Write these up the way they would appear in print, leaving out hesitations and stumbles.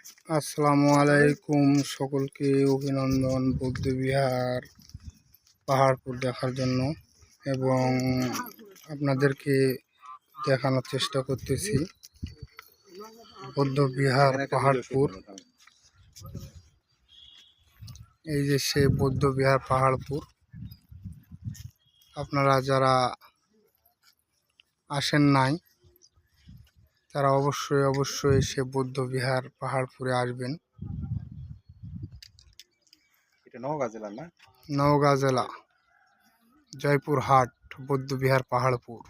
আসসালামু আলাইকুম, সকলকে অভিনন্দন বৌদ্ধবিহার পাহাড়পুর দেখার জন্য। এবং আপনাদেরকে দেখানোর চেষ্টা করতেছি বৌদ্ধবিহার পাহাড়পুর। এই যে সে বৌদ্ধবিহার পাহাড়পুর। আপনারা যারা আসেন নাই তারা অবশ্যই সে বৌদ্ধবিহার পাহাড়পুরে আসবেন। এটা নওগাঁ জেলা না? নওগাঁ জেলা, জয়পুরহাট, বৌদ্ধবিহার পাহাড়পুর।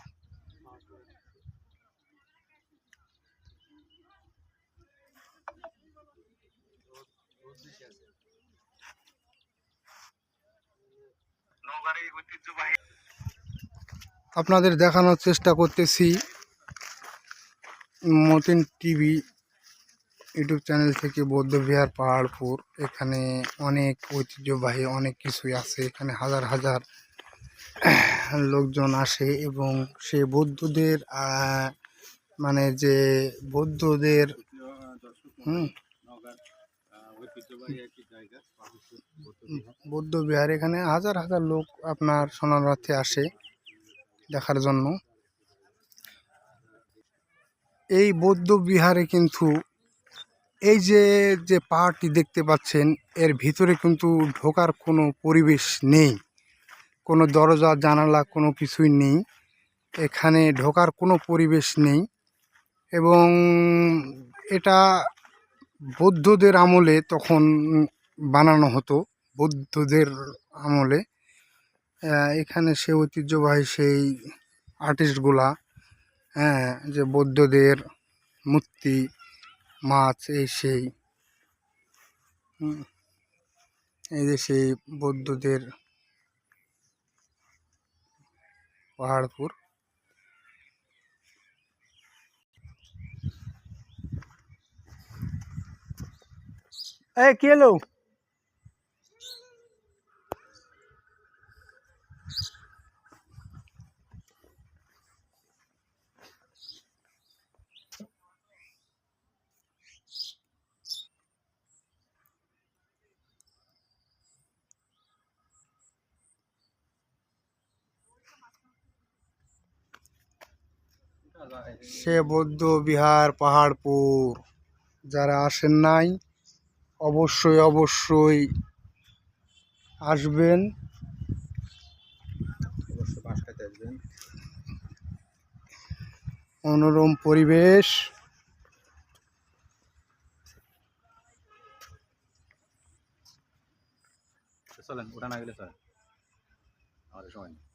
আপনাদের দেখানোর চেষ্টা করতেছি মতিন টিভি ইউটিউব চ্যানেল থেকে বৌদ্ধবিহার পাহাড়পুর। এখানে অনেক ঐতিহ্যবাহী অনেক কিছুই আছে। এখানে হাজার হাজার লোকজন আসে এবং সে বৌদ্ধদের মানে যে বৌদ্ধদের বৌদ্ধবিহার, এখানে হাজার হাজার লোক আপনার শরণার্থী আসে দেখার জন্য। এই বৌদ্ধবিহারে কিন্তু এই যে যে পাহাড়টি দেখতে পাচ্ছেন এর ভিতরে কিন্তু ঢোকার কোনো পরিবেশ নেই, কোনো দরজা জানালা কোনো কিছুই নেই। এখানে ঢোকার কোনো পরিবেশ নেই এবং এটা বৌদ্ধদের আমলে তখন বানানো হতো। বৌদ্ধদের আমলে এখানে সে ঐতিহ্যবাহী সেই আর্টিস্টগুলা, যে বৌদ্ধদের মূর্তি, মাছ, এই সেই এই যে সেই বৌদ্ধদের পাহাড়পুর। এই কে এলো? সে বৌদ্ধবিহার পাহাড়পুর। যারা আসেন নাই অবশ্যই আসবেন। মনোরম পরিবেশ। চলেন, ওটা না গেলে চলেন, আমাদের সময় নেই।